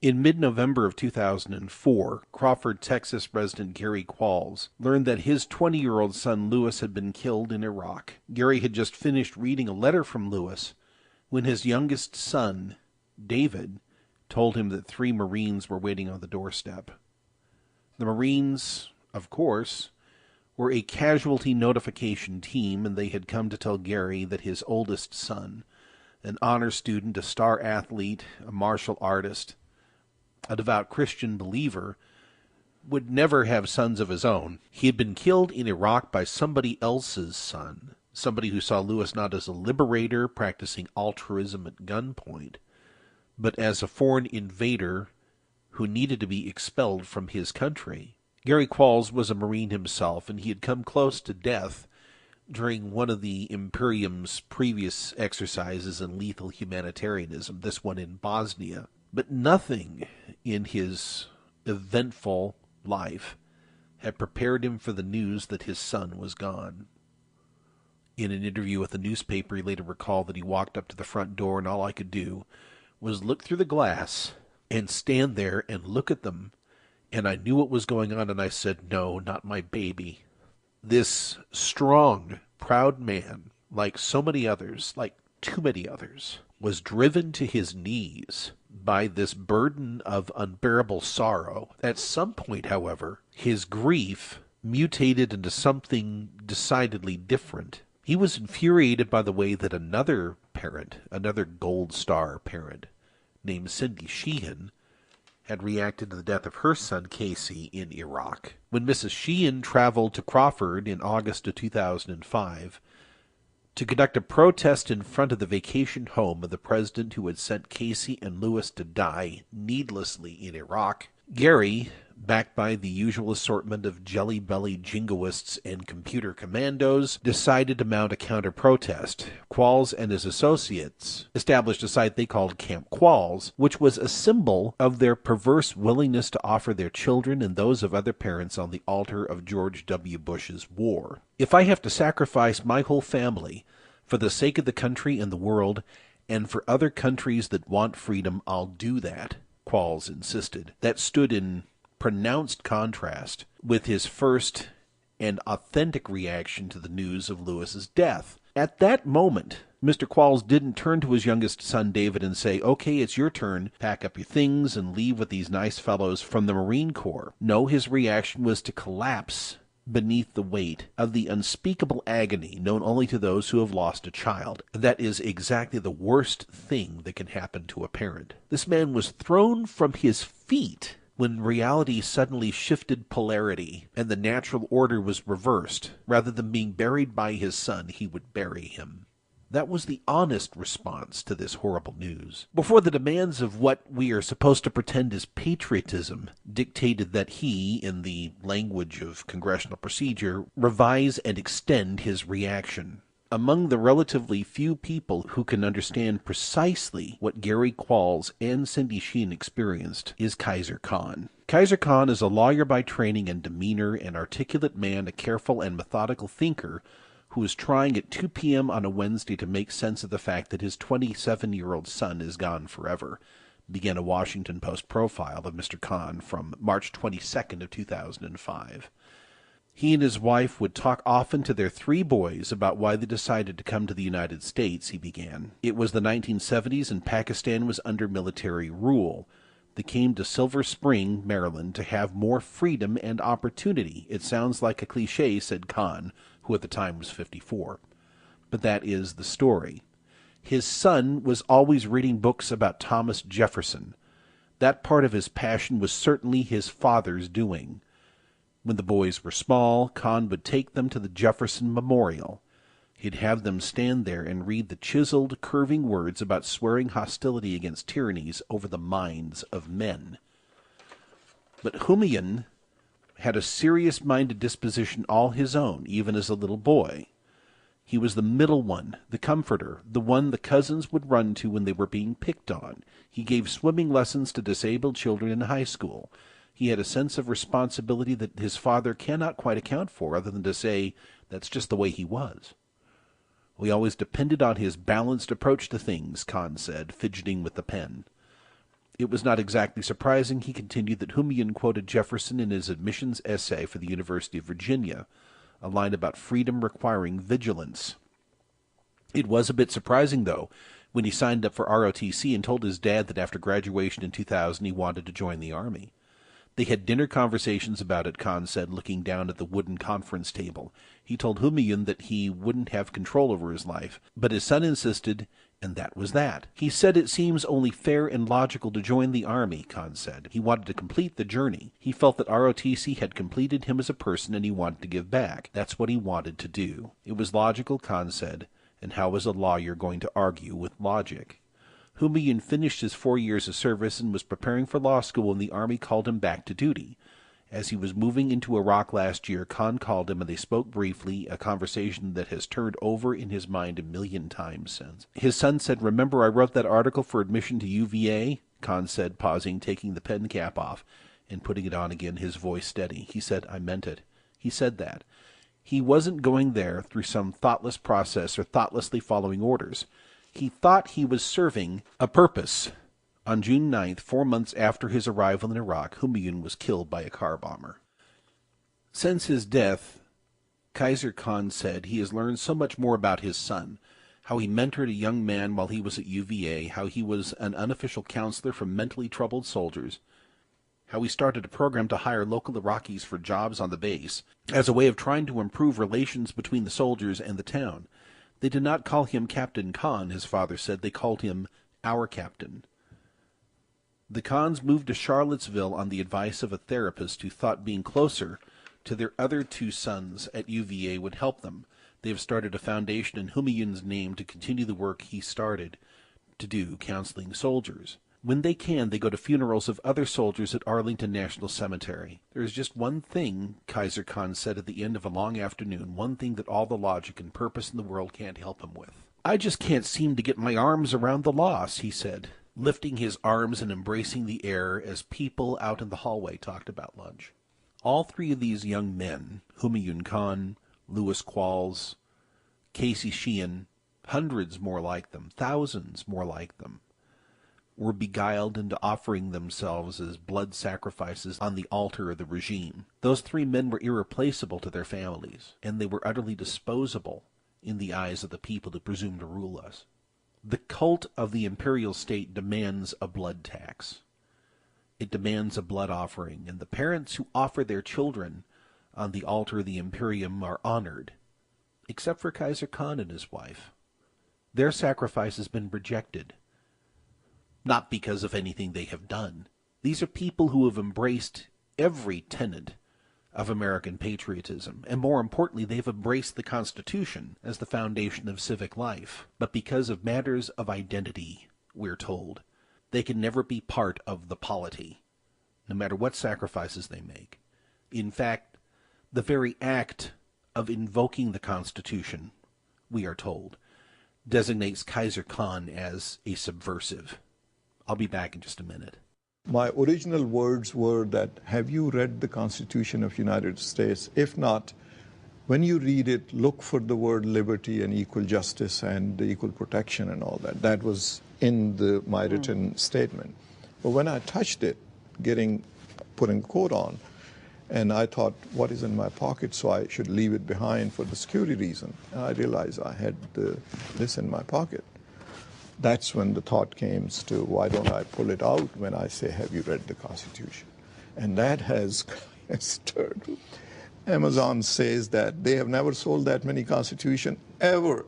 In mid-November of 2004, Crawford, Texas resident Gary Qualls learned that his 20-year-old son Lewis had been killed in Iraq. Gary had just finished reading a letter from Lewis when his youngest son, David, told him that 3 Marines were waiting on the doorstep. The Marines, of course, were a casualty notification team, and they had come to tell Gary that his oldest son, an honor student, a star athlete, a martial artist, a devout Christian believer, would never have sons of his own. He had been killed in Iraq by somebody else's son, somebody who saw Lewis not as a liberator practicing altruism at gunpoint, but as a foreign invader who needed to be expelled from his country. Gary Qualls was a Marine himself, and he had come close to death during one of the Imperium's previous exercises in lethal humanitarianism, this one in Bosnia. But nothing in his eventful life had prepared him for the news that his son was gone. In an interview with a newspaper, he later recalled that he walked up to the front door and all I could do was look through the glass and stand there and look at them, and I knew what was going on, and I said, "No, not my baby." This strong, proud man, like so many others, like too many others, was driven to his knees by this burden of unbearable sorrow. At some point, however, his grief mutated into something decidedly different. He was infuriated by the way that another parent, another Gold Star parent, named Cindy Sheehan, had reacted to the death of her son Casey in Iraq. When Mrs. Sheehan traveled to Crawford in August of 2005 to conduct a protest in front of the vacation home of the president who had sent Casey and Lewis to die needlessly in Iraq, Gary, backed by the usual assortment of jelly-bellied jingoists and computer commandos, decided to mount a counter-protest. Qualls and his associates established a site they called Camp Qualls, which was a symbol of their perverse willingness to offer their children and those of other parents on the altar of George W. Bush's war. "If I have to sacrifice my whole family for the sake of the country and the world, and for other countries that want freedom, I'll do that," Qualls insisted. That stood in pronounced contrast with his first and authentic reaction to the news of Lewis's death. At that moment, Mr. Qualls didn't turn to his youngest son David and say, "Okay, it's your turn. Pack up your things and leave with these nice fellows from the Marine Corps." No, his reaction was to collapse beneath the weight of the unspeakable agony known only to those who have lost a child. That is exactly the worst thing that can happen to a parent. This man was thrown from his feet when reality suddenly shifted polarity and the natural order was reversed. Rather than being buried by his son, he would bury him. That was the honest response to this horrible news. Before the demands of what we are supposed to pretend is patriotism dictated that he, in the language of congressional procedure, revise and extend his reaction. Among the relatively few people who can understand precisely what Gary Qualls and Cindy Sheehan experienced is Khizr Khan. Khizr Khan is a lawyer by training and demeanor, an articulate man, a careful and methodical thinker who is trying at 2 p.m. on a Wednesday to make sense of the fact that his 27-year-old son is gone forever, began a Washington Post profile of Mr. Khan from March 22nd of 2005. He and his wife would talk often to their 3 boys about why they decided to come to the United States, he began. It was the 1970s and Pakistan was under military rule. They came to Silver Spring, Maryland, to have more freedom and opportunity. It sounds like a cliche, said Khan, who at the time was 54. But that is the story. His son was always reading books about Thomas Jefferson. That part of his passion was certainly his father's doing. When the boys were small, Khan would take them to the Jefferson Memorial. He'd have them stand there and read the chiseled, curving words about swearing hostility against tyrannies over the minds of men. But Humayun had a serious-minded disposition all his own, even as a little boy. He was the middle one, the comforter, the one the cousins would run to when they were being picked on. He gave swimming lessons to disabled children in high school. He had a sense of responsibility that his father cannot quite account for, other than to say, that's just the way he was. We always depended on his balanced approach to things, Khan said, fidgeting with the pen. It was not exactly surprising, he continued, that Humayun quoted Jefferson in his admissions essay for the University of Virginia, a line about freedom requiring vigilance. It was a bit surprising, though, when he signed up for ROTC and told his dad that after graduation in 2000 he wanted to join the Army. They had dinner conversations about it, Khan said, looking down at the wooden conference table. He told Humayun that he wouldn't have control over his life, but his son insisted, and that was that. He said it seems only fair and logical to join the Army, Khan said. He wanted to complete the journey. He felt that ROTC had completed him as a person and he wanted to give back. That's what he wanted to do. It was logical, Khan said, and how was a lawyer going to argue with logic? Humayun finished his 4 years of service and was preparing for law school when the Army called him back to duty. As he was moving into Iraq last year, Khan called him and they spoke briefly, a conversation that has turned over in his mind 1,000,000 times since. His son said, "Remember I wrote that article for admission to UVA?" Khan said, pausing, taking the pen cap off and putting it on again, his voice steady. He said, "I meant it." He said that. He wasn't going there through some thoughtless process or thoughtlessly following orders. He thought he was serving a purpose. On June 9th, 4 months after his arrival in Iraq, Humayun was killed by a car bomber. Since his death, Khizr Khan said he has learned so much more about his son, how he mentored a young man while he was at UVA, how he was an unofficial counselor for mentally troubled soldiers, how he started a program to hire local Iraqis for jobs on the base, as a way of trying to improve relations between the soldiers and the town. They did not call him Captain Khan, his father said. They called him our captain. The Khans moved to Charlottesville on the advice of a therapist who thought being closer to their other 2 sons at UVA would help them. They have started a foundation in Humayun's name to continue the work he started to do, counseling soldiers. When they can, they go to funerals of other soldiers at Arlington National Cemetery. There is just one thing, Khizr Khan said at the end of a long afternoon, one thing that all the logic and purpose in the world can't help him with. "I just can't seem to get my arms around the loss," he said, lifting his arms and embracing the air as people out in the hallway talked about lunch. All 3 of these young men, Humayun Khan, Lewis Qualls, Casey Sheehan, hundreds more like them, thousands more like them, were beguiled into offering themselves as blood sacrifices on the altar of the regime. Those 3 men were irreplaceable to their families, and they were utterly disposable in the eyes of the people who presume to rule us. The cult of the imperial state demands a blood tax. It demands a blood offering, and the parents who offer their children on the altar of the imperium are honored, except for Khizr Khan and his wife. Their sacrifice has been rejected. Not because of anything they have done. These are people who have embraced every tenet of American patriotism, and more importantly, they've embraced the Constitution as the foundation of civic life. But because of matters of identity, we're told, they can never be part of the polity, no matter what sacrifices they make. In fact, the very act of invoking the Constitution, we are told, designates Khizr Khan as a subversive. I'll be back in just a minute. My original words were that, have you read the Constitution of the United States? If not, when you read it, look for the word liberty and equal justice and equal protection and all that. That was in my written statement. But when I touched it, putting a coat on, and I thought, what is in my pocket, so I should leave it behind for the security reason. And I realized I had this in my pocket. That's when the thought came to, why don't I pull it out when I say, have you read the Constitution? And that has stirred. Amazon says that they have never sold that many Constitutions, ever.